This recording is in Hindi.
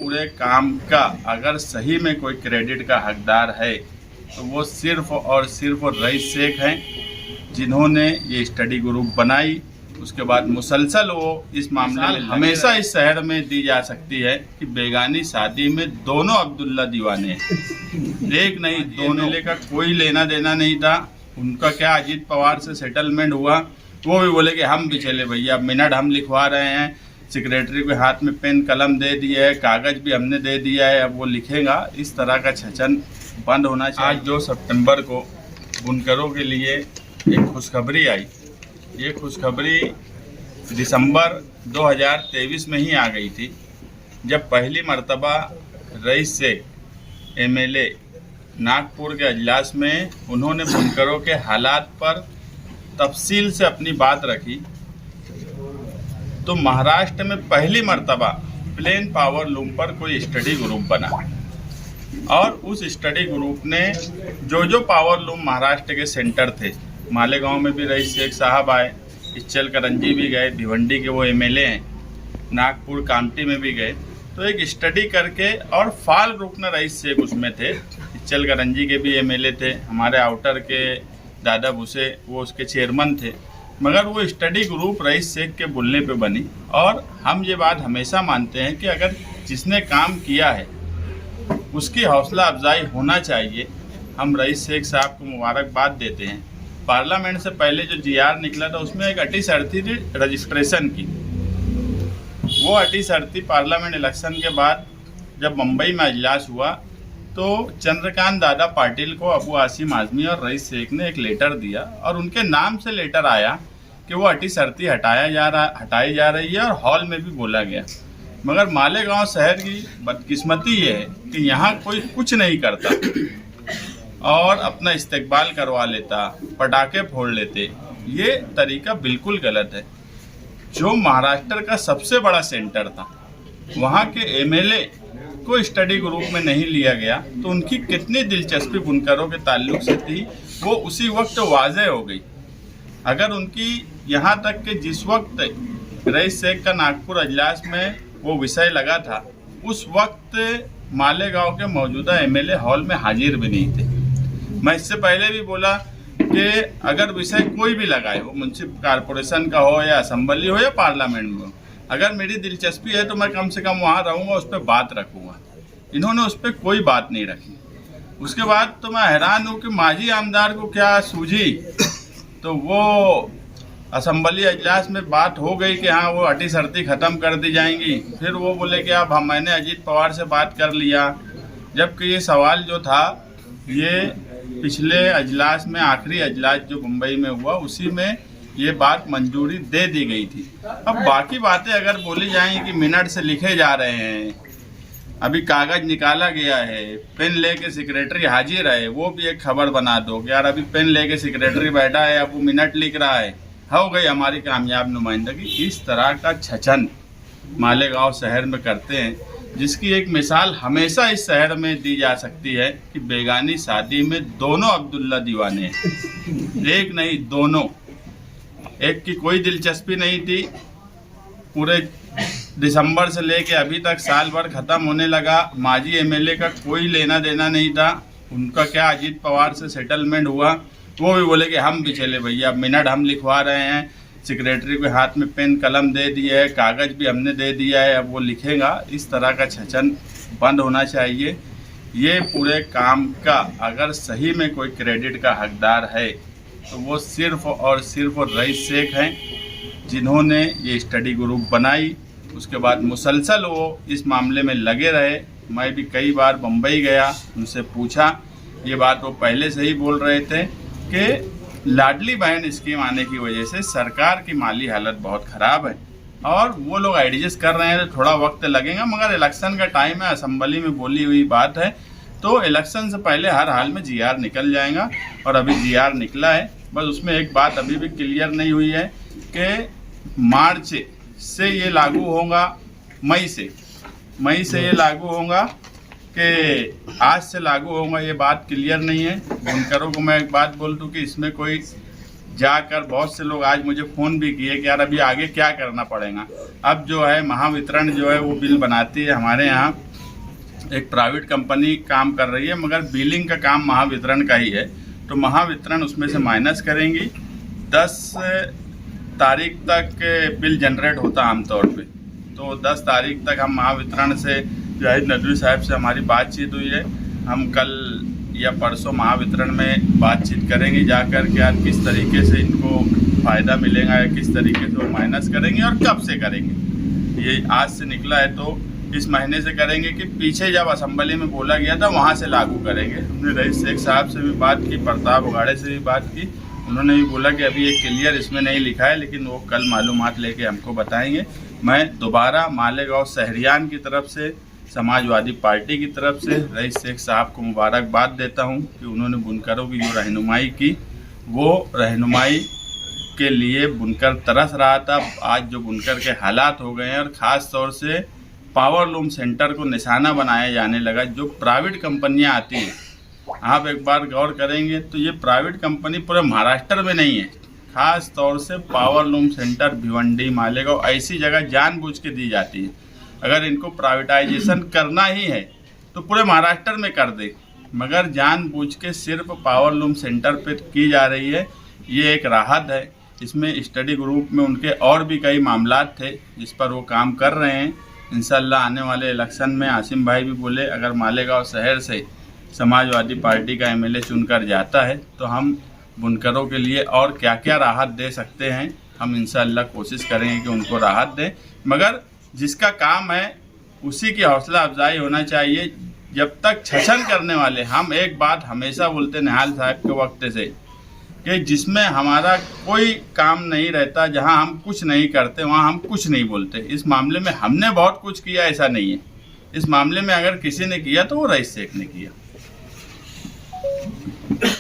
पूरे काम का अगर सही में कोई क्रेडिट का हकदार है तो वो सिर्फ और सिर्फ रईस शेख हैं, जिन्होंने ये स्टडी ग्रुप बनाई। उसके बाद मुसलसल वो इस मामले में हमेशा इस शहर में दी जा सकती है कि बेगानी शादी में दोनों अब्दुल्ला दीवाने हैं, एक नहीं दोनों का कोई लेना देना नहीं था। उनका क्या अजीत पवार से सेटलमेंट हुआ, वो भी बोले कि हम भी चले भैया, मिनट हम लिखवा रहे हैं, सेक्रेटरी के हाथ में पेन कलम दे दिया है, कागज़ भी हमने दे दिया है, अब वो लिखेगा। इस तरह का छचन बंद होना चाहिए। आज 2 सितंबर को बुनकरों के लिए एक खुशखबरी आई। ये खुशखबरी दिसंबर 2023 में ही आ गई थी, जब पहली मर्तबा रईस शेख एमएलए नागपुर के अजलास में उन्होंने बुनकरों के हालात पर तफसील से अपनी बात रखी। तो महाराष्ट्र में पहली मर्तबा प्लेन पावर लूम पर कोई स्टडी ग्रुप बना और उस स्टडी ग्रुप ने जो पावर लूम महाराष्ट्र के सेंटर थे, मालेगांव में भी रईस शेख साहब आए, इचलकरंजी भी गए, भिवंडी के वो एमएलए हैं, नागपुर कामठी में भी गए, तो एक स्टडी करके, और फाल ग्रुप में रईस शेख उसमें थे, इचलकरंजी के भी एमएलए थे, हमारे आउटर के दादा भूसे वो उसके चेयरमैन थे, मगर वो स्टडी ग्रुप रईस शेख के बोलने पे बनी। और हम ये बात हमेशा मानते हैं कि अगर जिसने काम किया है उसकी हौसला अफजाई होना चाहिए। हम रईस शेख साहब को मुबारकबाद देते हैं। पार्लियामेंट से पहले जो जीआर निकला था उसमें एक अटी शर्ती थी रजिस्ट्रेशन की। वो अटी शर्ती पार्लियामेंट इलेक्शन के बाद जब मुंबई में अजलास हुआ तो चंद्रकांत दादा पाटिल को अबू आसिम आजमी और रईस शेख ने एक लेटर दिया और उनके नाम से लेटर आया कि वो अटी शर्ती हटाई जा रही है और हॉल में भी बोला गया। मगर मालेगांव शहर की बदकिस्मती ये है कि यहाँ कोई कुछ नहीं करता और अपना इस्तेकबाल करवा लेता, पटाखे फोड़ लेते। ये तरीका बिल्कुल गलत है। जो महाराष्ट्र का सबसे बड़ा सेंटर था, वहाँ के एमएलए को स्टडी ग्रुप में नहीं लिया गया तो उनकी कितनी दिलचस्पी बुनकरों के ताल्लुक से थी वो उसी वक्त वाज़ेह हो गई। अगर उनकी यहाँ तक कि जिस वक्त रईस शेख का नागपुर अजलास में वो विषय लगा था, उस वक्त मालेगांव के मौजूदा एमएलए हॉल में हाजिर भी नहीं थे। मैं इससे पहले भी बोला कि अगर विषय कोई भी लगाए, वो म्युनिसिपल कॉरपोरेशन का हो या असेंबली हो या पार्लियामेंट में हो, अगर मेरी दिलचस्पी है तो मैं कम से कम वहाँ रहूँगा, उस पर बात रखूँगा। इन्होंने उस पर कोई बात नहीं रखी। उसके बाद तो मैं हैरान हूँ कि माजी आमदार को क्या सूझी, तो वो असेंबली अजलास में बात हो गई कि हाँ वो अटी शर्ती ख़त्म कर दी जाएंगी। फिर वो बोले कि अब मैंने अजीत पवार से बात कर लिया, जबकि ये सवाल जो था ये पिछले अजलास में, आखिरी अजलास जो मुंबई में हुआ, उसी में ये बात मंजूरी दे दी गई थी। अब बाकी बातें अगर बोली जाएं कि मिनट से लिखे जा रहे हैं, अभी कागज़ निकाला गया है, पेन लेके सेक्रेटरी हाजिर है, वो भी एक खबर बना दो कि यार अभी पेन लेके सेक्रेटरी बैठा है, अब वो मिनट लिख रहा है, हो गई हमारी कामयाब नुमाइंदगी। इस तरह का छचन मालेगांव शहर में करते हैं, जिसकी एक मिसाल हमेशा इस शहर में दी जा सकती है कि बेगानी शादी में दोनों अब्दुल्ला दीवाने हैं, एक नहीं दोनों। एक की कोई दिलचस्पी नहीं थी, पूरे दिसंबर से लेके अभी तक साल भर ख़त्म होने लगा, माजी एमएलए का कोई लेना देना नहीं था। उनका क्या अजीत पवार से सेटलमेंट हुआ, वो भी बोले कि हम भी चले भैया, मिनट हम लिखवा रहे हैं, सेक्रेटरी के हाथ में पेन कलम दे दिया है, कागज़ भी हमने दे दिया है, अब वो लिखेगा। इस तरह का छचन बंद होना चाहिए। ये पूरे काम का अगर सही में कोई क्रेडिट का हकदार है तो वो सिर्फ और सिर्फ रईस शेख हैं, जिन्होंने ये स्टडी ग्रुप बनाई। उसके बाद मुसलसल वो इस मामले में लगे रहे। मैं भी कई बार मुंबई गया, उनसे पूछा, ये बात वो पहले से ही बोल रहे थे कि लाडली बहन स्कीम आने की वजह से सरकार की माली हालत बहुत ख़राब है और वो लोग एडजस्ट कर रहे हैं तो थोड़ा वक्त लगेगा, मगर इलेक्शन का टाइम है, असेंबली में बोली हुई बात है, तो इलेक्शन से पहले हर हाल में जीआर निकल जाएगा। और अभी जीआर निकला है, बस उसमें एक बात अभी भी क्लियर नहीं हुई है कि मार्च से ये लागू होगा, मई से ये लागू होगा कि आज से लागू होगा, ये बात क्लियर नहीं है। बुनकरों को मैं एक बात बोल दूं कि इसमें कोई जाकर, बहुत से लोग आज मुझे फ़ोन भी किए कि यार अभी आगे क्या करना पड़ेगा। अब जो है महावितरण जो है वो बिल बनाती है हमारे यहाँ, एक प्राइवेट कंपनी काम कर रही है, मगर बिलिंग का काम महावितरण का ही है, तो महावितरण उसमें से माइनस करेंगी। 10 तारीख तक बिल जनरेट होता आमतौर पे, तो 10 तारीख तक हम महावितरण से जाहिद नदवी साहब से हमारी बातचीत हुई है। हम कल या परसों महावितरण में बातचीत करेंगे जाकर के यार किस तरीके से इनको फ़ायदा मिलेगा या किस तरीके से वो माइनस करेंगे और कब से करेंगे। ये आज से निकला है तो इस महीने से करेंगे कि पीछे जब असेंबली में बोला गया था वहाँ से लागू करेंगे। हमने रईस शेख साहब से भी बात की, प्रताप उघाड़े से भी बात की, उन्होंने भी बोला कि अभी ये क्लियर इसमें नहीं लिखा है, लेकिन वो कल मालूमात लेके हमको बताएंगे। मैं दोबारा मालेगांव शहरियान की तरफ से, समाजवादी पार्टी की तरफ से रईस शेख साहब को मुबारकबाद देता हूं कि उन्होंने बुनकरों की जो रहनुमाई की, वो रहनुमाई के लिए बुनकर तरस रहा था। आज जो बुनकर के हालात हो गए हैं, और ख़ास तौर से पावरलूम सेंटर को निशाना बनाया जाने लगा। जो प्राइवेट कंपनियां आती हैं, आप एक बार गौर करेंगे तो ये प्राइवेट कंपनी पूरे महाराष्ट्र में नहीं है, ख़ास तौर से पावरलूम सेंटर भिवंडी, मालेगांव ऐसी जगह जानबूझ के दी जाती है। अगर इनको प्राइवेटाइजेशन करना ही है तो पूरे महाराष्ट्र में कर दे, मगर जानबूझ के सिर्फ पावरलूम सेंटर पर की जा रही है। ये एक राहत है। इसमें स्टडी ग्रुप में उनके और भी कई मामलात थे जिस पर वो काम कर रहे हैं। इंशाल्लाह आने वाले इलेक्शन में आसिम भाई भी बोले अगर मालेगांव शहर से समाजवादी पार्टी का एमएलए चुनकर जाता है तो हम बुनकरों के लिए और क्या क्या राहत दे सकते हैं, हम इंशाल्लाह कोशिश करेंगे कि उनको राहत दें। मगर जिसका काम है उसी की हौसला अफजाई होना चाहिए। जब तक छछन करने वाले, हम एक बात हमेशा बोलते निहाल साहब के वक्त से कि जिसमें हमारा कोई काम नहीं रहता, जहां हम कुछ नहीं करते वहां हम कुछ नहीं बोलते। इस मामले में हमने बहुत कुछ किया ऐसा नहीं है। इस मामले में अगर किसी ने किया तो वो रईस शेख ने किया।